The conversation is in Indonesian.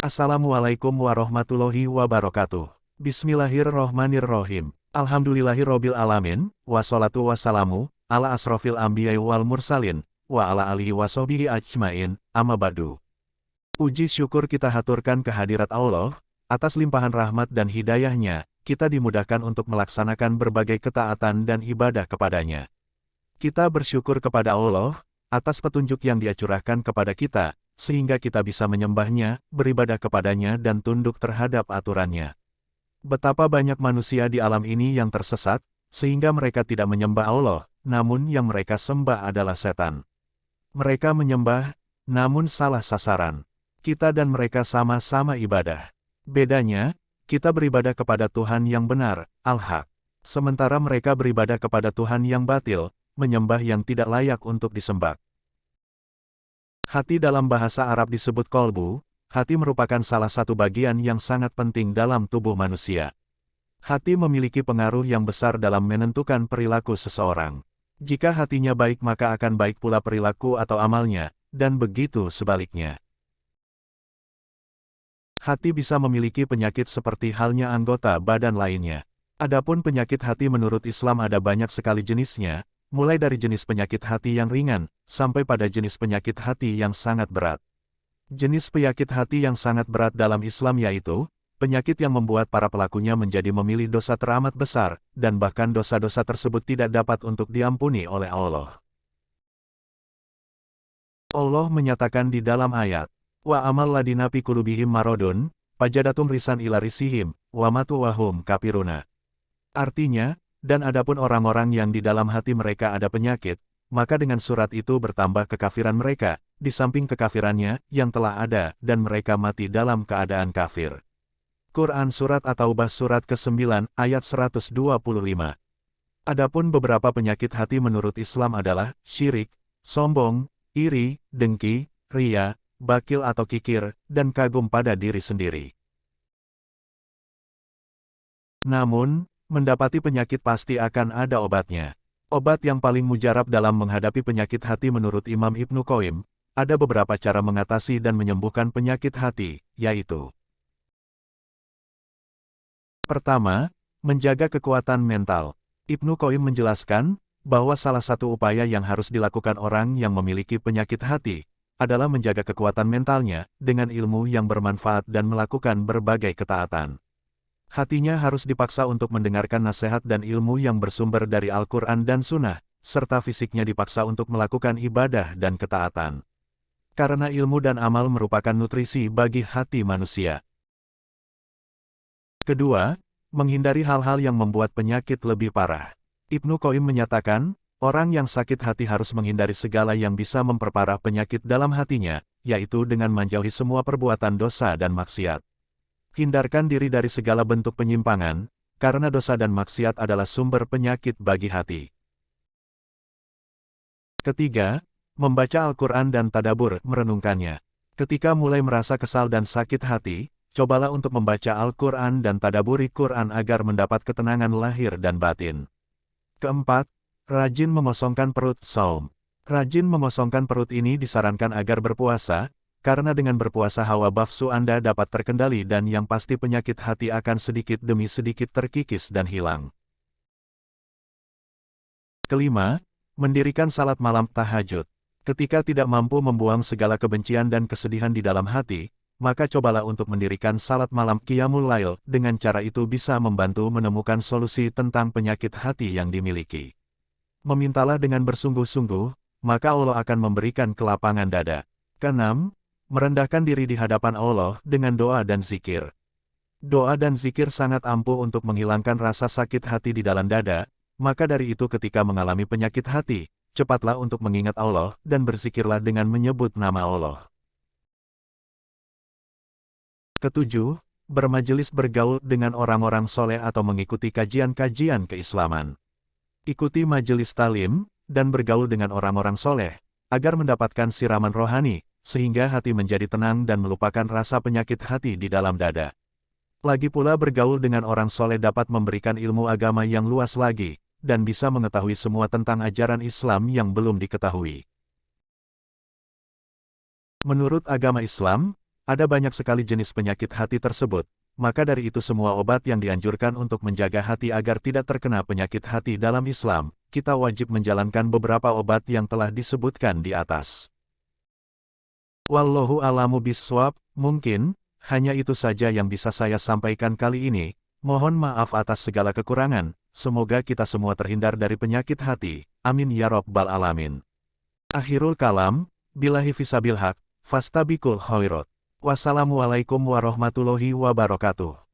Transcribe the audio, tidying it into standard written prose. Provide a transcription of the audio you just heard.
Assalamualaikum warahmatullahi wabarakatuh. Bismillahirrohmanirrohim. Alhamdulillahirrobil alamin, wassalatu wassalamu, ala asrofil anbiya'i wal mursalin, wa ala alihi wassobihi ajmain, amma ba'du. Puji syukur kita haturkan kehadirat Allah, atas limpahan rahmat dan hidayahnya, kita dimudahkan untuk melaksanakan berbagai ketaatan dan ibadah kepadanya. Kita bersyukur kepada Allah, atas petunjuk yang Dia curahkan kepada kita, sehingga kita bisa menyembahnya, beribadah kepadanya dan tunduk terhadap aturannya. Betapa banyak manusia di alam ini yang tersesat, sehingga mereka tidak menyembah Allah, namun yang mereka sembah adalah setan. Mereka menyembah, namun salah sasaran. Kita dan mereka sama-sama ibadah. Bedanya, kita beribadah kepada Tuhan yang benar, Al-Haq. Sementara mereka beribadah kepada Tuhan yang batil, menyembah yang tidak layak untuk disembah. Hati dalam bahasa Arab disebut kolbu. Hati merupakan salah satu bagian yang sangat penting dalam tubuh manusia. Hati memiliki pengaruh yang besar dalam menentukan perilaku seseorang. Jika hatinya baik maka akan baik pula perilaku atau amalnya, dan begitu sebaliknya. Hati bisa memiliki penyakit seperti halnya anggota badan lainnya. Adapun penyakit hati menurut Islam ada banyak sekali jenisnya, mulai dari jenis penyakit hati yang ringan, sampai pada jenis penyakit hati yang sangat berat. Jenis penyakit hati yang sangat berat dalam Islam yaitu, penyakit yang membuat para pelakunya menjadi memilih dosa teramat besar, dan bahkan dosa-dosa tersebut tidak dapat untuk diampuni oleh Allah. Allah menyatakan di dalam ayat, Wa amal ladina fi qulubihim maradun, fajadatum risan ila risihim, wa matu wahum kafiruna. Artinya, dan adapun orang-orang yang di dalam hati mereka ada penyakit, maka dengan surat itu bertambah kekafiran mereka, di samping kekafirannya yang telah ada, dan mereka mati dalam keadaan kafir. Quran Surat At-Taubah Surat ke-9, ayat 125. Adapun beberapa penyakit hati menurut Islam adalah, syirik, sombong, iri, dengki, ria, bakil atau kikir, dan kagum pada diri sendiri. Namun, mendapati penyakit pasti akan ada obatnya. Obat yang paling mujarab dalam menghadapi penyakit hati menurut Imam Ibnu Qayyim, ada beberapa cara mengatasi dan menyembuhkan penyakit hati, yaitu: pertama, menjaga kekuatan mental. Ibnu Qayyim menjelaskan, bahwa salah satu upaya yang harus dilakukan orang yang memiliki penyakit hati, adalah menjaga kekuatan mentalnya, dengan ilmu yang bermanfaat dan melakukan berbagai ketaatan. Hatinya harus dipaksa untuk mendengarkan nasihat dan ilmu yang bersumber dari Al-Quran dan Sunnah, serta fisiknya dipaksa untuk melakukan ibadah dan ketaatan. Karena ilmu dan amal merupakan nutrisi bagi hati manusia. Kedua, menghindari hal-hal yang membuat penyakit lebih parah. Ibnu Qayyim menyatakan, orang yang sakit hati harus menghindari segala yang bisa memperparah penyakit dalam hatinya, yaitu dengan menjauhi semua perbuatan dosa dan maksiat. Hindarkan diri dari segala bentuk penyimpangan, karena dosa dan maksiat adalah sumber penyakit bagi hati. Ketiga, membaca Al-Quran dan tadabbur, merenungkannya. Ketika mulai merasa kesal dan sakit hati, cobalah untuk membaca Al-Quran dan tadabburi Quran agar mendapat ketenangan lahir dan batin. Keempat, rajin mengosongkan perut, saum. Rajin mengosongkan perut ini disarankan agar berpuasa, karena dengan berpuasa hawa nafsu Anda dapat terkendali dan yang pasti penyakit hati akan sedikit demi sedikit terkikis dan hilang. Kelima, mendirikan salat malam tahajud. Ketika tidak mampu membuang segala kebencian dan kesedihan di dalam hati, maka cobalah untuk mendirikan salat malam Qiyamul Lail, dengan cara itu bisa membantu menemukan solusi tentang penyakit hati yang dimiliki. Memintalah dengan bersungguh-sungguh, maka Allah akan memberikan kelapangan dada. Keenam, merendahkan diri di hadapan Allah dengan doa dan zikir. Doa dan zikir sangat ampuh untuk menghilangkan rasa sakit hati di dalam dada, maka dari itu ketika mengalami penyakit hati, cepatlah untuk mengingat Allah dan berzikirlah dengan menyebut nama Allah. Ketujuh, bermajelis bergaul dengan orang-orang soleh atau mengikuti kajian-kajian keislaman. Ikuti majelis talim, dan bergaul dengan orang-orang soleh, agar mendapatkan siraman rohani, sehingga hati menjadi tenang dan melupakan rasa penyakit hati di dalam dada. Lagi pula bergaul dengan orang soleh dapat memberikan ilmu agama yang luas lagi, dan bisa mengetahui semua tentang ajaran Islam yang belum diketahui. Menurut agama Islam, Ada banyak sekali jenis penyakit hati tersebut, maka dari itu semua obat yang dianjurkan untuk menjaga hati agar tidak terkena penyakit hati dalam Islam, kita wajib menjalankan beberapa obat yang telah disebutkan di atas. Wallahu a'lamu bishawab, mungkin, hanya itu saja yang bisa saya sampaikan kali ini. Mohon maaf atas segala kekurangan, semoga kita semua terhindar dari penyakit hati. Amin ya Rabbal Alamin. Akhirul kalam, billahi fisabil haq, fastabiqul khairat. Wassalamualaikum warahmatullahi wabarakatuh.